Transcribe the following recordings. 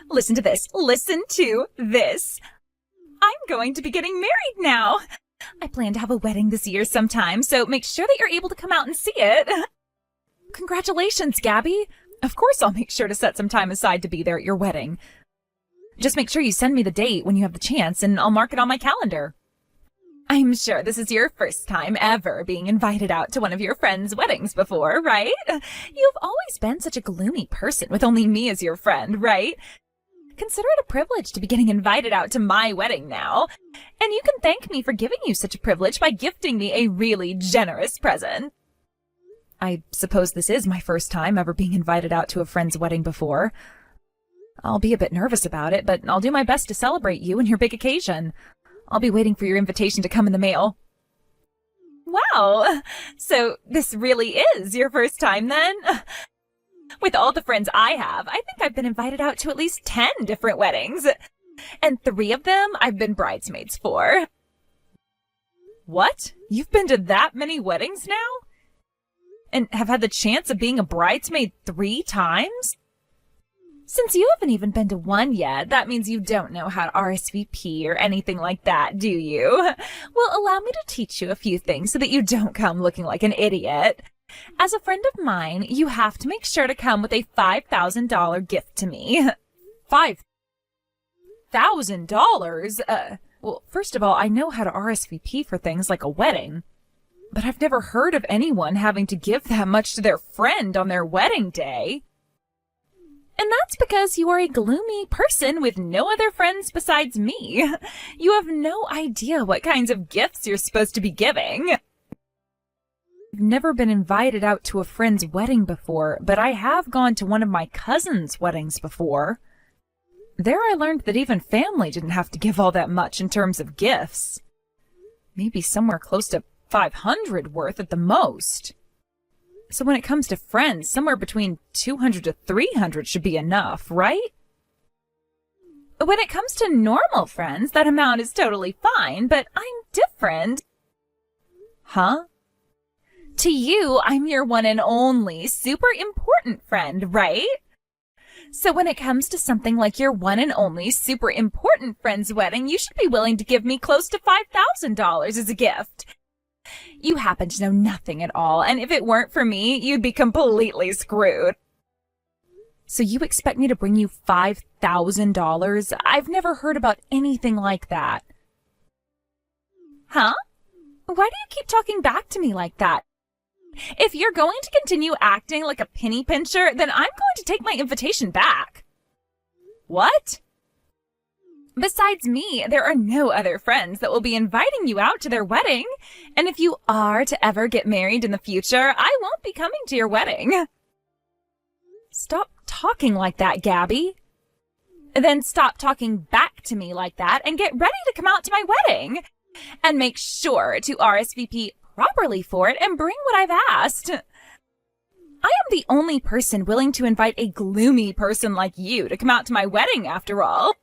Listen to this. Listen to this. I'm going to be getting married now. I plan to have a wedding this year sometime, so make sure that you're able to come out and see it. Congratulations, Gabby. Of course I'll make sure to set some time aside to be there at your wedding. Just make sure you send me the date when you have the chance, and I'll mark it on my calendar. I'm sure this is your first time ever being invited out to one of your friends' weddings before, right? You've always been such a gloomy person with only me as your friend, right? Consider it a privilege to be getting invited out to my wedding now. And you can thank me for giving you such a privilege by gifting me a really generous present. I suppose this is my first time ever being invited out to a friend's wedding before. I'll be a bit nervous about it, but I'll do my best to celebrate you and your big occasion. I'll be waiting for your invitation to come in the mail. Wow, so this really is your first time then? With all the friends I have, I think I've been invited out to at least 10 different weddings. And 3 of them I've been bridesmaids for. What? You've been to that many weddings now? And have had the chance of being a bridesmaid 3 times? Since you haven't even been to one yet, that means you don't know how to RSVP or anything like that, do you? Well, allow me to teach you a few things so that you don't come looking like an idiot. As a friend of mine, you have to make sure to come with a $5,000 gift to me. $5,000? Well, first of all, I know how to RSVP for things like a wedding. But I've never heard of anyone having to give that much to their friend on their wedding day. And that's because you are a gloomy person with no other friends besides me. You have no idea what kinds of gifts you're supposed to be giving. I've never been invited out to a friend's wedding before, but I have gone to one of my cousin's weddings before. There I learned that even family didn't have to give all that much in terms of gifts. Maybe somewhere close to 500 worth at the most. So when it comes to friends, somewhere between 200 to 300 should be enough, right? When it comes to normal friends, that amount is totally fine, but I'm different. Huh? To you, I'm your one and only super important friend, right? So when it comes to something like your one and only super important friend's wedding, you should be willing to give me close to $5,000 as a gift. You happen to know nothing at all, and if it weren't for me, you'd be completely screwed. So you expect me to bring you $5,000? I've never heard about anything like that. Huh? Why do you keep talking back to me like that? If you're going to continue acting like a penny pincher, then I'm going to take my invitation back. What? Besides me, there are no other friends that will be inviting you out to their wedding. And if you are to ever get married in the future, I won't be coming to your wedding. Stop talking like that, Gabby. Then stop talking back to me like that and get ready to come out to my wedding. And make sure to RSVP properly for it and bring what I've asked. I am the only person willing to invite a gloomy person like you to come out to my wedding, after all.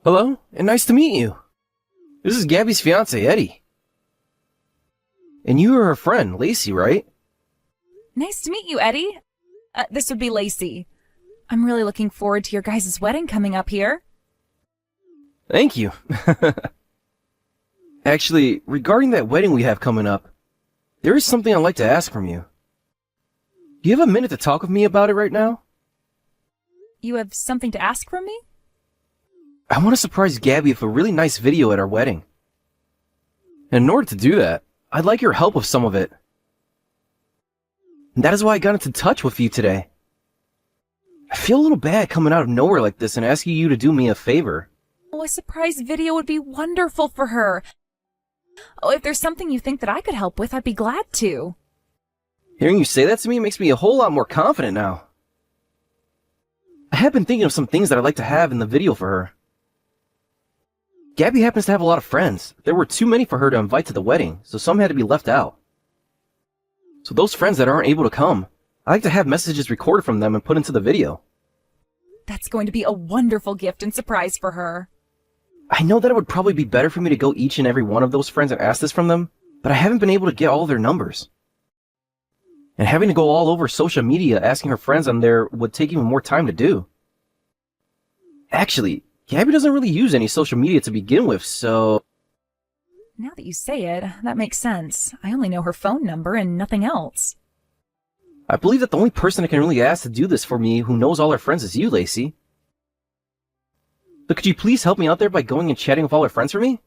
Hello, and nice to meet you. This is Gabby's fiance, Eddie. And you are her friend, Lacey, right? Nice to meet you, Eddie. This would be Lacey. I'm really looking forward to your guys' wedding coming up here. Thank you. Actually, regarding that wedding we have coming up, there is something I'd like to ask from you. Do you have a minute to talk with me about it right now? You have something to ask from me? I want to surprise Gabby with a really nice video at our wedding. And in order to do that, I'd like your help with some of it. And that is why I got into touch with you today. I feel a little bad coming out of nowhere like this and asking you to do me a favor. Oh, a surprise video would be wonderful for her. Oh, if there's something you think that I could help with, I'd be glad to. Hearing you say that to me makes me a whole lot more confident now. I have been thinking of some things that I'd like to have in the video for her. Gabby happens to have a lot of friends. There were too many for her to invite to the wedding, so some had to be left out. So those friends that aren't able to come, I like to have messages recorded from them and put into the video. That's going to be a wonderful gift and surprise for her. I know that it would probably be better for me to go each and every one of those friends and ask this from them, but I haven't been able to get all of their numbers. And having to go all over social media asking her friends on there would take even more time to do. Actually, Gabby doesn't really use any social media to begin with, so... Now that you say it, that makes sense. I only know her phone number and nothing else. I believe that the only person I can really ask to do this for me who knows all her friends is you, Lacey. So could you please help me out there by going and chatting with all her friends for me?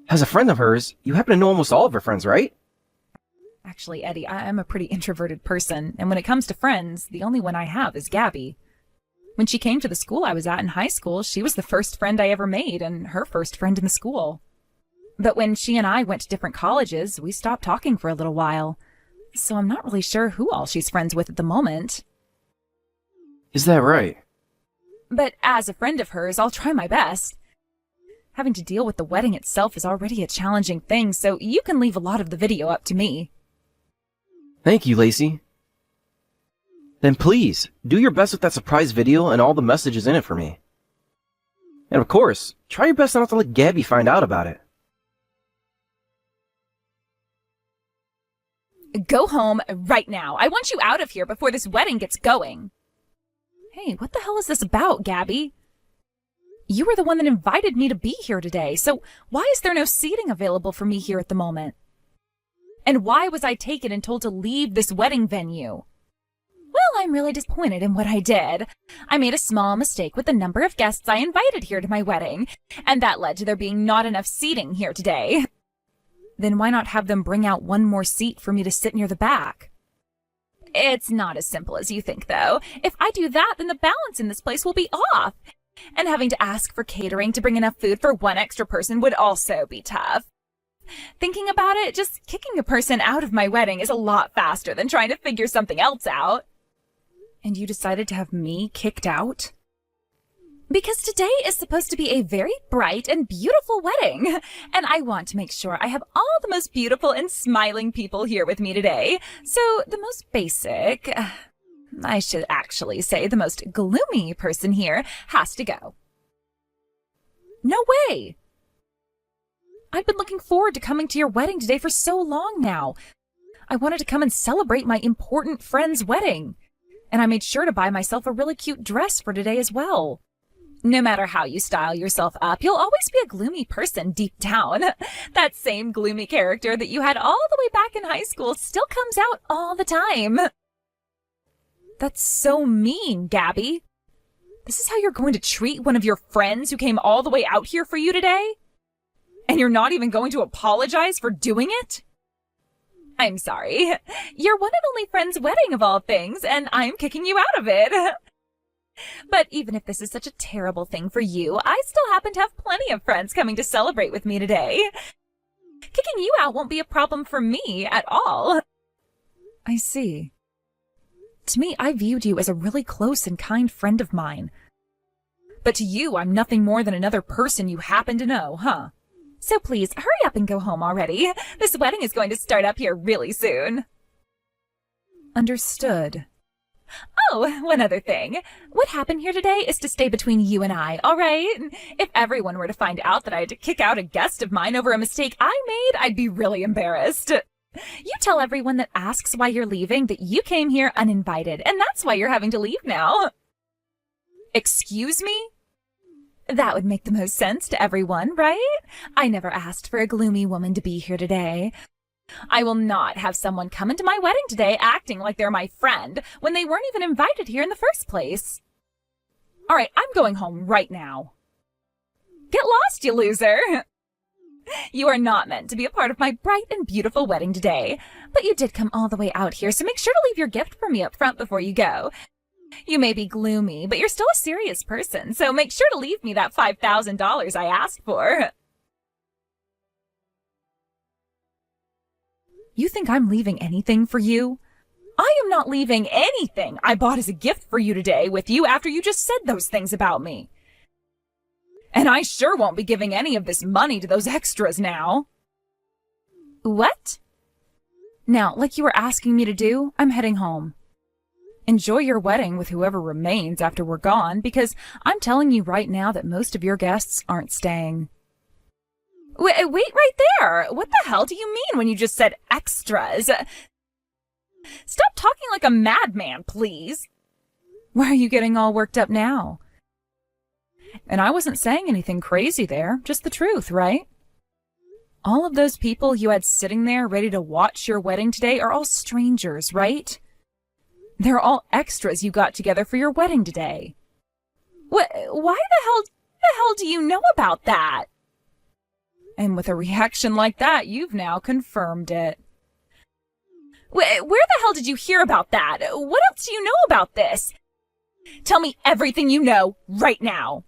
As a friend of hers, you happen to know almost all of her friends, right? Actually, Eddie, I'm a pretty introverted person, and when it comes to friends, the only one I have is Gabby. When she came to the school I was at in high school, she was the first friend I ever made and her first friend in the school. But when she and I went to different colleges, we stopped talking for a little while. So I'm not really sure who all she's friends with at the moment. Is that right? But as a friend of hers, I'll try my best. Having to deal with the wedding itself is already a challenging thing, so you can leave a lot of the video up to me. Thank you, Lacey. Then please, do your best with that surprise video and all the messages in it for me. And of course, try your best not to let Gabby find out about it. Go home right now. I want you out of here before this wedding gets going. Hey, what the hell is this about, Gabby? You were the one that invited me to be here today, so why is there no seating available for me here at the moment? And why was I taken and told to leave this wedding venue? Well, I'm really disappointed in what I did. I made a small mistake with the number of guests I invited here to my wedding, and that led to there being not enough seating here today. Then why not have them bring out one more seat for me to sit near the back? It's not as simple as you think, though. If I do that, then the balance in this place will be off. And having to ask for catering to bring enough food for one extra person would also be tough. Thinking about it, just kicking a person out of my wedding is a lot faster than trying to figure something else out. And you decided to have me kicked out? Because today is supposed to be a very bright and beautiful wedding, and I want to make sure I have all the most beautiful and smiling people here with me today. So the most basic, I should actually say the most gloomy person here has to go. No way! I've been looking forward to coming to your wedding today for so long now. I wanted to come and celebrate my important friend's wedding, and I made sure to buy myself a really cute dress for today as well. No matter how you style yourself up, you'll always be a gloomy person deep down. That same gloomy character that you had all the way back in high school still comes out all the time. That's so mean, Gabby. This is how you're going to treat one of your friends who came all the way out here for you today? And you're not even going to apologize for doing it? I'm sorry. You're one and only friend's wedding of all things, and I'm kicking you out of it. But even if this is such a terrible thing for you, I still happen to have plenty of friends coming to celebrate with me today. Kicking you out won't be a problem for me at all. I see. To me, I viewed you as a really close and kind friend of mine. But to you, I'm nothing more than another person you happen to know, huh? So please, hurry up and go home already. This wedding is going to start up here really soon. Understood. Oh, one other thing. What happened here today is to stay between you and I, all right? If everyone were to find out that I had to kick out a guest of mine over a mistake I made, I'd be really embarrassed. You tell everyone that asks why you're leaving that you came here uninvited, and that's why you're having to leave now. Excuse me? That would make the most sense to everyone, right? I never asked for a gloomy woman to be here today. I will not have someone come into my wedding today acting like they're my friend when they weren't even invited here in the first place. All right, I'm going home right now. Get lost, you loser! You are not meant to be a part of my bright and beautiful wedding today, but you did come all the way out here, so make sure to leave your gift for me up front before you go. You may be gloomy, but you're still a serious person, so make sure to leave me that $5,000 I asked for. You think I'm leaving anything for you? I am not leaving anything I bought as a gift for you today with you after you just said those things about me. And I sure won't be giving any of this money to those extras now. What? Now, like you were asking me to do, I'm heading home. Enjoy your wedding with whoever remains after we're gone, because I'm telling you right now that most of your guests aren't staying. Wait right there! What the hell do you mean when you just said extras? Stop talking like a madman, please. Why are you getting all worked up now? And I wasn't saying anything crazy there, just the truth, right? All of those people you had sitting there ready to watch your wedding today are all strangers, right? They're all extras you got together for your wedding today. Why the hell do you know about that? And with a reaction like that, you've now confirmed it. Where the hell did you hear about that? What else do you know about this? Tell me everything you know right now.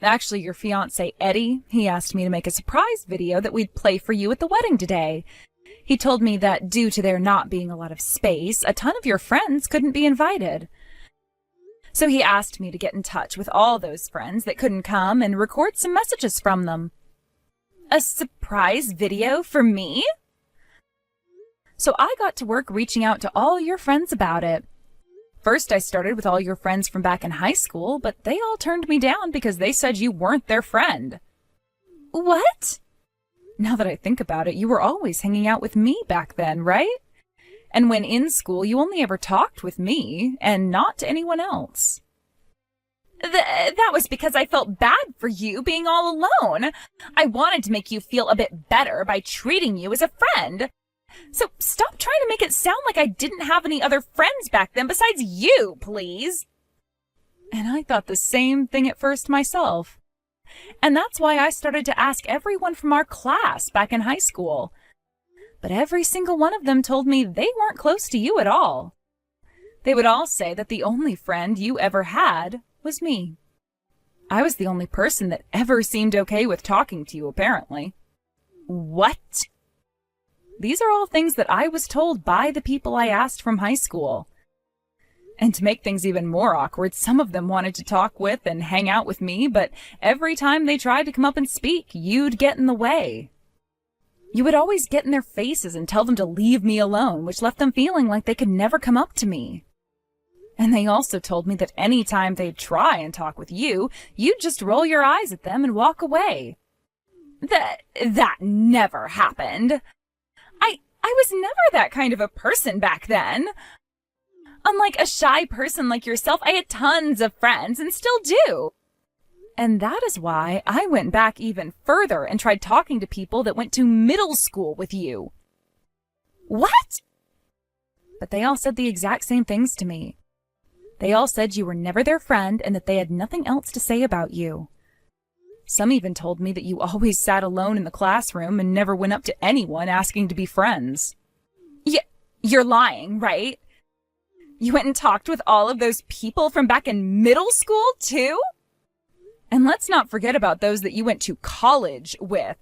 Actually, your fiancé, Eddie, he asked me to make a surprise video that we'd play for you at the wedding today. He told me that due to there not being a lot of space, a ton of your friends couldn't be invited. So he asked me to get in touch with all those friends that couldn't come and record some messages from them. A surprise video for me? So I got to work reaching out to all your friends about it. First, I started with all your friends from back in high school, but they all turned me down because they said you weren't their friend. What? Now that I think about it, you were always hanging out with me back then, right? And when in school, you only ever talked with me and not to anyone else. That was because I felt bad for you being all alone. I wanted to make you feel a bit better by treating you as a friend. So stop trying to make it sound like I didn't have any other friends back then besides you, please. And I thought the same thing at first myself. And that's why I started to ask everyone from our class back in high school. But every single one of them told me they weren't close to you at all. They would all say that the only friend you ever had was me. I was the only person that ever seemed okay with talking to you, apparently. What? These are all things that I was told by the people I asked from high school. And to make things even more awkward, some of them wanted to talk with and hang out with me, but every time they tried to come up and speak, you'd get in the way. You would always get in their faces and tell them to leave me alone, which left them feeling like they could never come up to me. And they also told me that any time they'd try and talk with you, you'd just roll your eyes at them and walk away. That never happened. I was never that kind of a person back then. Unlike a shy person like yourself, I had tons of friends and still do. And that is why I went back even further and tried talking to people that went to middle school with you. What? But they all said the exact same things to me. They all said you were never their friend and that they had nothing else to say about you. Some even told me that you always sat alone in the classroom and never went up to anyone asking to be friends. You're lying, right? You went and talked with all of those people from back in middle school, too? And let's not forget about those that you went to college with.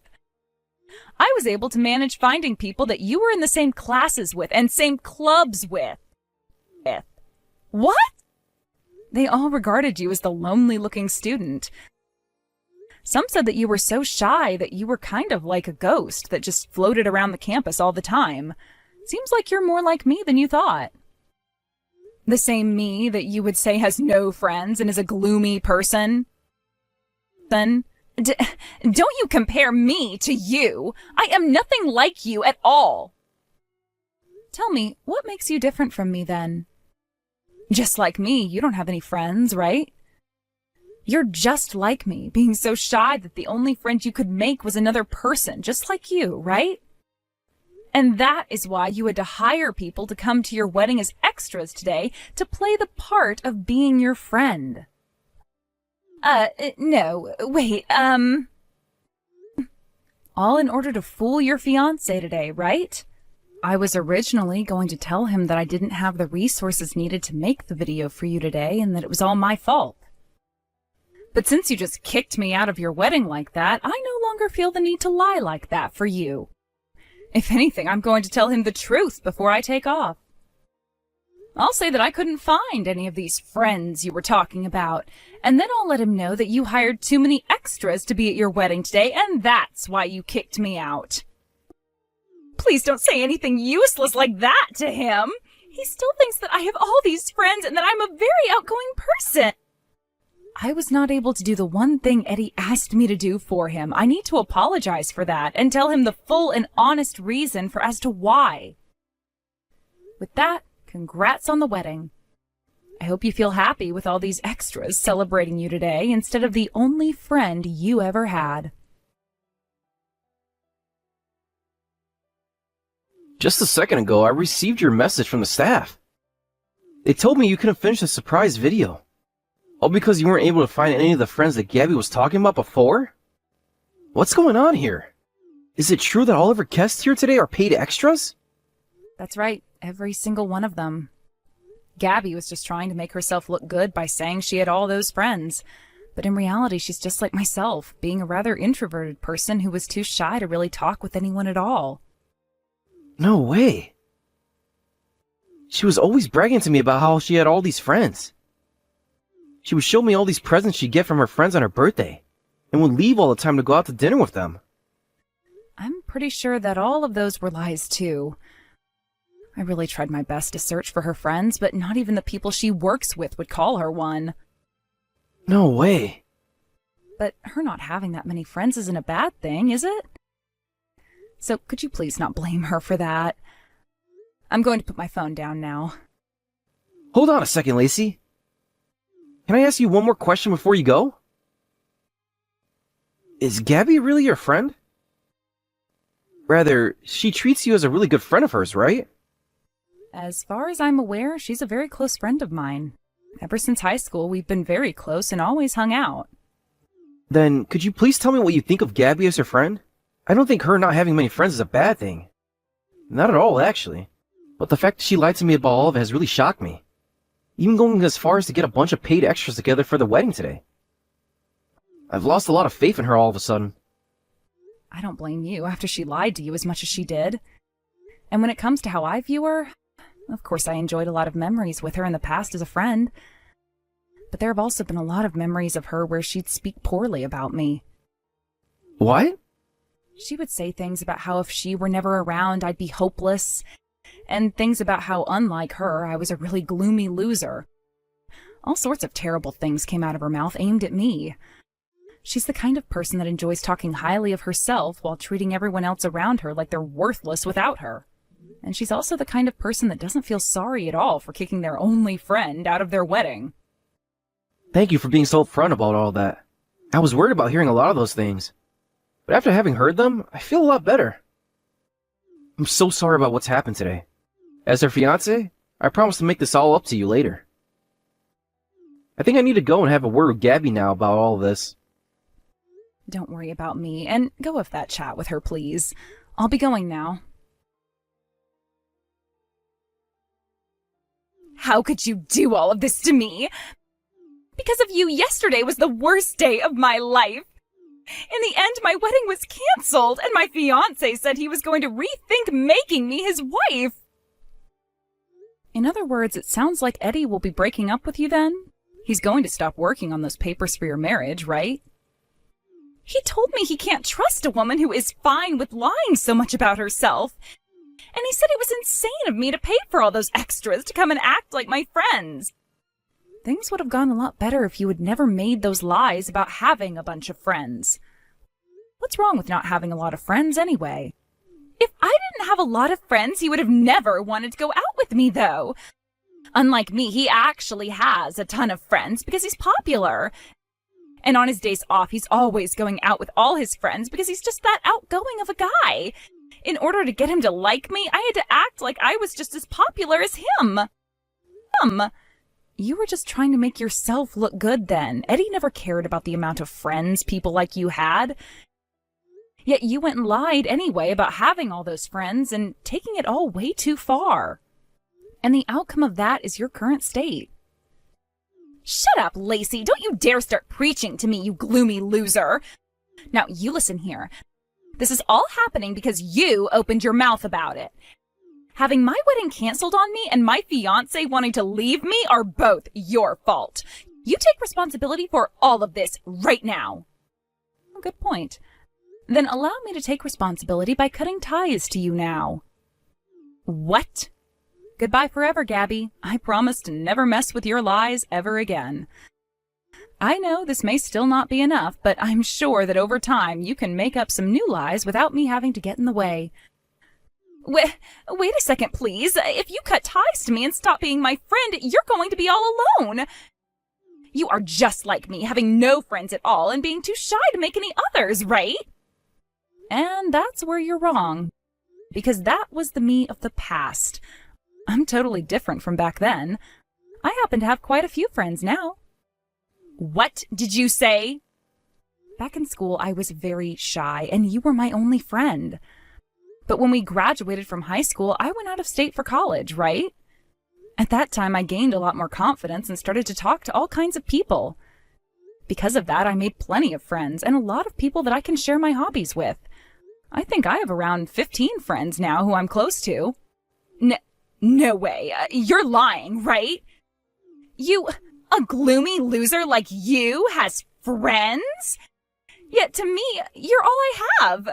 I was able to manage finding people that you were in the same classes with and same clubs with. What? They all regarded you as the lonely-looking student. Some said that you were so shy that you were kind of like a ghost that just floated around the campus all the time. Seems like you're more like me than you thought. The same me that you would say has no friends and is a gloomy person. Then, don't you compare me to you. I am nothing like you at all. Tell me, what makes you different from me then? Just like me, you don't have any friends, right? You're just like me, being so shy that the only friend you could make was another person, just like you, right? And that is why you had to hire people to come to your wedding as extras today to play the part of being your friend. No, wait, all in order to fool your fiancé today, right? I was originally going to tell him that I didn't have the resources needed to make the video for you today and that it was all my fault. But since you just kicked me out of your wedding like that, I no longer feel the need to lie like that for you. If anything, I'm going to tell him the truth before I take off. I'll say that I couldn't find any of these friends you were talking about, and then I'll let him know that you hired too many extras to be at your wedding today, and that's why you kicked me out. Please don't say anything useless like that to him. He still thinks that I have all these friends and that I'm a very outgoing person. I was not able to do the one thing Eddie asked me to do for him. I need to apologize for that and tell him the full and honest reason as to why. With that, congrats on the wedding. I hope you feel happy with all these extras celebrating you today instead of the only friend you ever had. Just a second ago, I received your message from the staff. They told me you couldn't finish the surprise video. All because you weren't able to find any of the friends that Gabby was talking about before? What's going on here? Is it true that all of her guests here today are paid extras? That's right, every single one of them. Gabby was just trying to make herself look good by saying she had all those friends. But in reality, she's just like myself, being a rather introverted person who was too shy to really talk with anyone at all. No way. She was always bragging to me about how she had all these friends. She would show me all these presents she'd get from her friends on her birthday, and would leave all the time to go out to dinner with them. I'm pretty sure that all of those were lies too. I really tried my best to search for her friends, but not even the people she works with would call her one. No way. But her not having that many friends isn't a bad thing, is it? So could you please not blame her for that? I'm going to put my phone down now. Hold on a second, Lacey. Can I ask you one more question before you go? Is Gabby really your friend? Rather, she treats you as a really good friend of hers, right? As far as I'm aware, she's a very close friend of mine. Ever since high school, we've been very close and always hung out. Then, could you please tell me what you think of Gabby as her friend? I don't think her not having many friends is a bad thing. Not at all, actually. But the fact that she lied to me about all of it has really shocked me. Even going as far as to get a bunch of paid extras together for the wedding today. I've lost a lot of faith in her all of a sudden. I don't blame you after she lied to you as much as she did. And when it comes to how I view her, of course I enjoyed a lot of memories with her in the past as a friend. But there have also been a lot of memories of her where she'd speak poorly about me. What? She would say things about how if she were never around, I'd be hopeless, and things about how, unlike her, I was a really gloomy loser. All sorts of terrible things came out of her mouth aimed at me. She's the kind of person that enjoys talking highly of herself while treating everyone else around her like they're worthless without her. And she's also the kind of person that doesn't feel sorry at all for kicking their only friend out of their wedding. Thank you for being so upfront about all that. I was worried about hearing a lot of those things. But after having heard them, I feel a lot better. I'm so sorry about what's happened today. As her fiancé, I promise to make this all up to you later. I think I need to go and have a word with Gabby now about all of this. Don't worry about me, and go have that chat with her, please. I'll be going now. How could you do all of this to me? Because of you, yesterday was the worst day of my life. In the end, my wedding was canceled, and my fiancé said he was going to rethink making me his wife. In other words, it sounds like Eddie will be breaking up with you then? He's going to stop working on those papers for your marriage, right? He told me he can't trust a woman who is fine with lying so much about herself. And he said it was insane of me to pay for all those extras to come and act like my friends. Things would have gone a lot better if you had never made those lies about having a bunch of friends. What's wrong with not having a lot of friends anyway? If I didn't have a lot of friends, he would have never wanted to go out with me, though. Unlike me, he actually has a ton of friends because he's popular. And on his days off, he's always going out with all his friends because he's just that outgoing of a guy. In order to get him to like me, I had to act like I was just as popular as him. You were just trying to make yourself look good then. Eddie never cared about the amount of friends people like you had. Yet you went and lied anyway about having all those friends and taking it all way too far. And the outcome of that is your current state. Shut up, Lacey. Don't you dare start preaching to me, you gloomy loser. Now, you listen here. This is all happening because you opened your mouth about it. Having my wedding canceled on me and my fiancé wanting to leave me are both your fault. You take responsibility for all of this right now. Oh, good point. Then allow me to take responsibility by cutting ties to you now. What? Goodbye forever, Gabby. I promise to never mess with your lies ever again. I know this may still not be enough, but I'm sure that over time you can make up some new lies without me having to get in the way. Wait a second, please. If you cut ties to me and stop being my friend, you're going to be all alone. You are just like me, having no friends at all and being too shy to make any others, right? And that's where you're wrong. Because that was the me of the past. I'm totally different from back then. I happen to have quite a few friends now. What did you say? Back in school, I was very shy, and you were my only friend. But when we graduated from high school, I went out of state for college, right? At that time, I gained a lot more confidence and started to talk to all kinds of people. Because of that, I made plenty of friends and a lot of people that I can share my hobbies with. I think I have around 15 friends now who I'm close to. No way. You're lying, right? A gloomy loser like you has friends? Yet to me, you're all I have. Why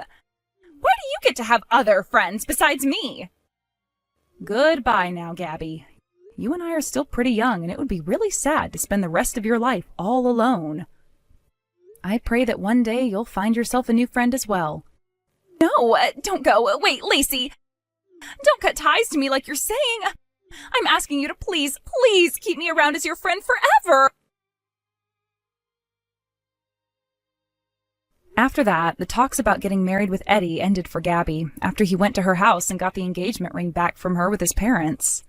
do you get to have other friends besides me? Goodbye now, Gabby. You and I are still pretty young, and it would be really sad to spend the rest of your life all alone. I pray that one day you'll find yourself a new friend as well. No, don't go. Wait, Lacey. Don't cut ties to me like you're saying. I'm asking you to please keep me around as your friend forever. After that, the talks about getting married with Eddie ended for Gabby after he went to her house and got the engagement ring back from her with his parents.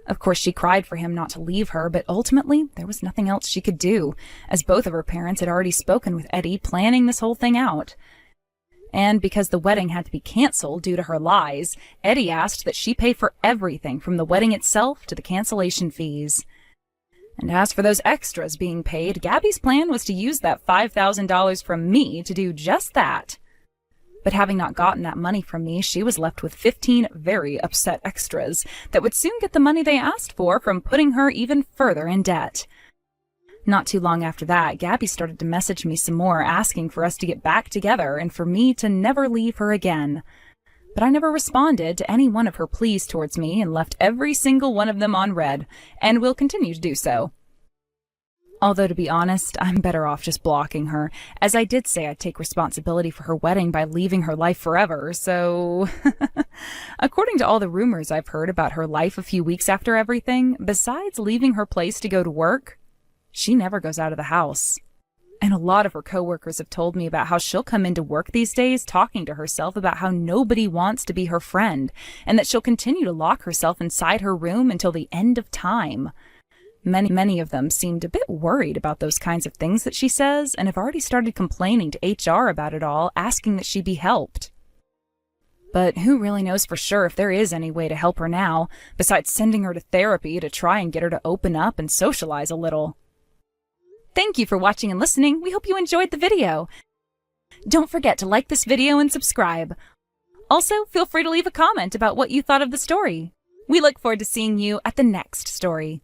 Of course, she cried for him not to leave her, but ultimately, there was nothing else she could do, as both of her parents had already spoken with Eddie, planning this whole thing out. And because the wedding had to be canceled due to her lies, Eddie asked that she pay for everything from the wedding itself to the cancellation fees. And as for those extras being paid, Gabby's plan was to use that $5,000 from me to do just that. But having not gotten that money from me, she was left with 15 very upset extras that would soon get the money they asked for from putting her even further in debt. Not too long after that, Gabby started to message me some more, asking for us to get back together and for me to never leave her again. But I never responded to any one of her pleas towards me and left every single one of them on read, and will continue to do so. Although, to be honest, I'm better off just blocking her, as I did say I'd take responsibility for her wedding by leaving her life forever, so... According to all the rumors I've heard about her life a few weeks after everything, besides leaving her place to go to work, she never goes out of the house. And a lot of her coworkers have told me about how she'll come into work these days talking to herself about how nobody wants to be her friend, and that she'll continue to lock herself inside her room until the end of time. Many of them seemed a bit worried about those kinds of things that she says, and have already started complaining to HR about it all, asking that she be helped. But who really knows for sure if there is any way to help her now, besides sending her to therapy to try and get her to open up and socialize a little. Thank you for watching and listening. We hope you enjoyed the video. Don't forget to like this video and subscribe. Also, feel free to leave a comment about what you thought of the story. We look forward to seeing you at the next story.